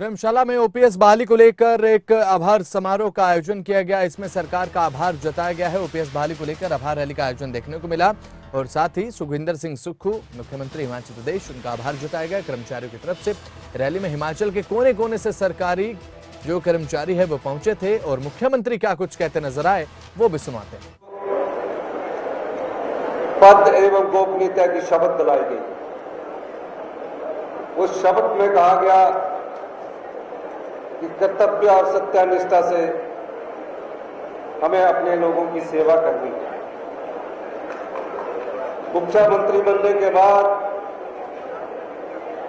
धर्मशाला में ओपीएस बहाली को लेकर एक आभार समारोह का आयोजन किया गया। इसमें सरकार का आभार जताया गया है। ओपीएस बहाली को लेकर आभार रैली का आयोजन देखने को मिला और साथ ही सुखविंदर सिंह सुक्खू मुख्यमंत्री हिमाचल प्रदेश, उनका आभार जताया गया कर्मचारियों की तरफ से। रैली में हिमाचल के कोने कोने से सरकारी जो कर्मचारी है वो पहुंचे थे और मुख्यमंत्री क्या कुछ कहते नजर आए वो भी सुनाते हैं। पद एवं गोपनीयता की शपथ दिलाई गई। उस शपथ में कहा गया कि कर्तव्य और सत्यानिष्ठा से हमें अपने लोगों की सेवा करनी है। मुख्यमंत्री बनने के बाद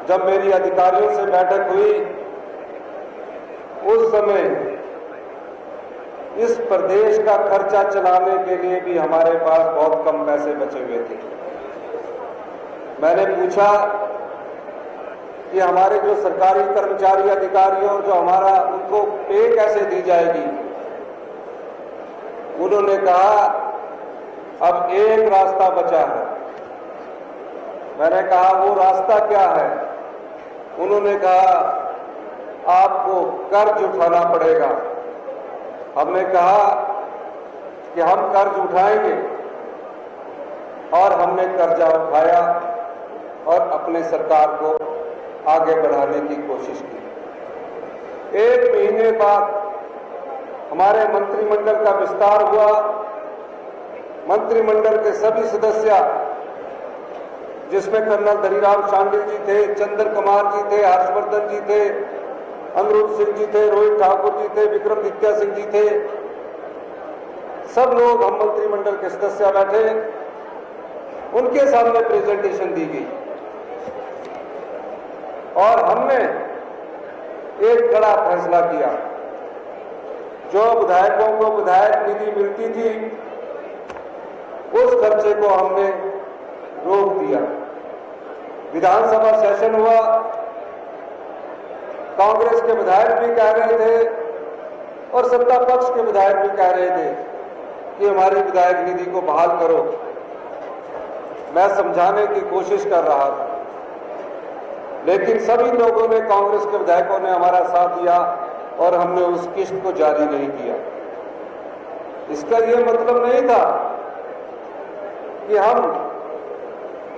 जब मेरी अधिकारियों से बैठक हुई, उस समय इस प्रदेश का खर्चा चलाने के लिए भी हमारे पास बहुत कम पैसे बचे हुए थे। मैंने पूछा कि हमारे जो सरकारी कर्मचारी अधिकारी और जो हमारा उनको पे कैसे दी जाएगी। उन्होंने कहा अब एक रास्ता बचा है। मैंने कहा वो रास्ता क्या है? उन्होंने कहा आपको कर्ज उठाना पड़ेगा। हमने कहा कि हम कर्ज उठाएंगे और हमने कर्जा उठाया और अपने सरकार को आगे बढ़ाने की कोशिश की। एक महीने बाद हमारे मंत्रिमंडल का विस्तार हुआ। मंत्रिमंडल के सभी सदस्य, जिसमें कर्नल धनीराम शांडिल जी थे, चंद्र कुमार जी थे, हर्षवर्धन जी थे, अनिरुद्ध सिंह जी थे, रोहित ठाकुर जी थे, विक्रमादित्य सिंह जी थे, सब लोग हम मंत्रिमंडल के सदस्य बैठे। उनके सामने प्रेजेंटेशन दी गई और हमने एक कड़ा फैसला किया। जो विधायकों को विधायक निधि मिलती थी, उस खर्चे को हमने रोक दिया। विधानसभा सेशन हुआ, कांग्रेस के विधायक भी कह रहे थे और सत्ता पक्ष के विधायक भी कह रहे थे कि हमारी विधायक निधि को बहाल करो। मैं समझाने की कोशिश कर रहा था, लेकिन सभी लोगों ने, कांग्रेस के विधायकों ने हमारा साथ दिया और हमने उस किस्त को जारी नहीं किया। इसका यह मतलब नहीं था कि हम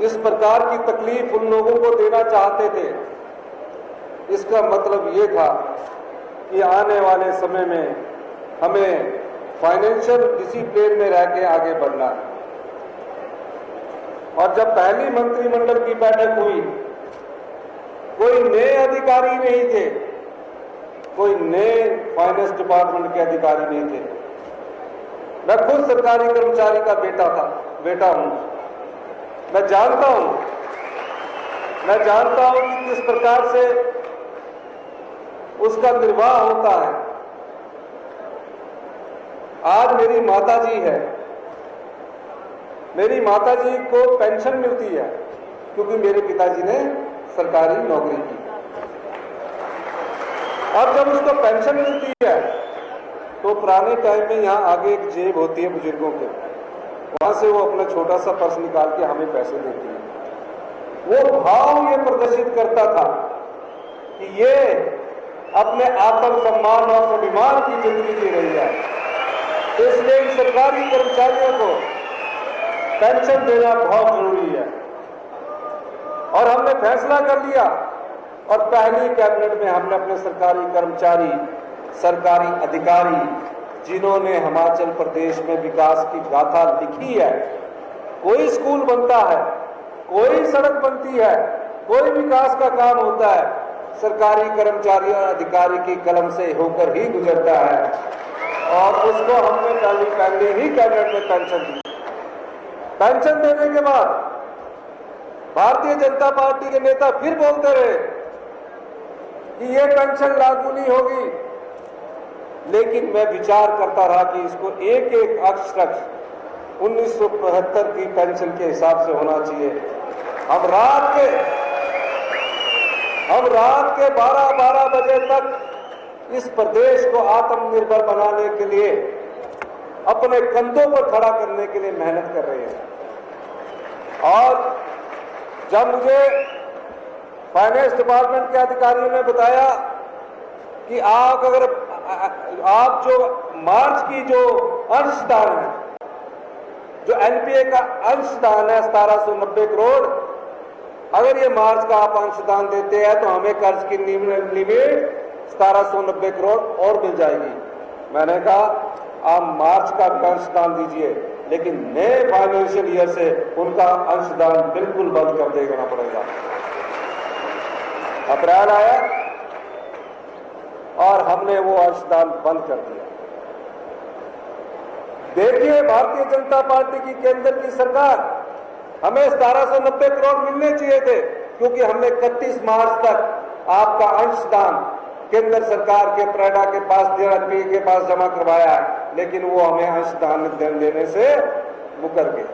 इस प्रकार की तकलीफ उन लोगों को देना चाहते थे। इसका मतलब ये था कि आने वाले समय में हमें फाइनेंशियल डिसिप्लिन में रह के आगे बढ़ना है। और जब पहली मंत्रिमंडल की बैठक हुई, कोई नए अधिकारी नहीं थे, कोई नए फाइनेंस डिपार्टमेंट के अधिकारी नहीं थे। मैं खुद सरकारी कर्मचारी का बेटा हूं। मैं जानता हूं कि किस प्रकार से उसका निर्वाह होता है। आज मेरी माताजी है, मेरी माताजी को पेंशन मिलती है क्योंकि मेरे पिताजी ने सरकारी नौकरी की। अब जब उसको पेंशन मिलती है तो पुराने टाइम में यहाँ आगे एक जेब होती है बुजुर्गों के, वहां से वो अपना छोटा सा पर्स निकाल के हमें पैसे देती है। वो भाव ये प्रदर्शित करता था कि ये अपने आत्मसम्मान और स्वाभिमान की जिंदगी जी रही है। इसलिए इन सरकारी कर्मचारियों को पेंशन देना बहुत जरूरी है। और हमने फैसला कर लिया और पहली कैबिनेट में हमने अपने सरकारी कर्मचारी, सरकारी अधिकारी, जिन्होंने हिमाचल प्रदेश में विकास की गाथा लिखी है, कोई स्कूल बनता है, कोई सड़क बनती है, कोई विकास का काम होता है, सरकारी कर्मचारी और अधिकारी की कलम से होकर ही गुजरता है। और उसको हमने पहले ही कैबिनेट में पेंशन दी। पेंशन देने के बाद भारतीय जनता पार्टी के नेता फिर बोलते रहे कि ये पेंशन लागू नहीं होगी, लेकिन मैं विचार करता रहा कि इसको एक एक अक्षर 1975 की पेंशन के हिसाब से होना चाहिए। हम रात के 12-12 बजे तक इस प्रदेश को आत्मनिर्भर बनाने के लिए, अपने कंधों पर खड़ा करने के लिए मेहनत कर रहे हैं। और जब मुझे फाइनेंस डिपार्टमेंट के अधिकारियों ने बताया कि आप जो मार्च की जो अंशदान है, जो एनपीए का अंशदान है 1790 करोड़, अगर ये मार्च का आप अंशदान देते हैं तो हमें कर्ज की लिमिट 1790 करोड़ और मिल जाएगी। मैंने कहा आप मार्च का अंशदान दीजिए, लेकिन नए फाइनेंशियल ईयर से उनका अंशदान बिल्कुल बंद कर देना पड़ेगा। अप्रैल आया और हमने वो अंशदान बंद कर दिया। देखिए भारतीय जनता पार्टी की केंद्र की सरकार, हमें 1790 करोड़ मिलने चाहिए थे, क्योंकि हमने 31 मार्च तक आपका अंशदान केंद्र सरकार के प्रेडा के पास, DRP के पास जमा करवाया है, लेकिन वो हमें अंशदान देने से मुकर गए।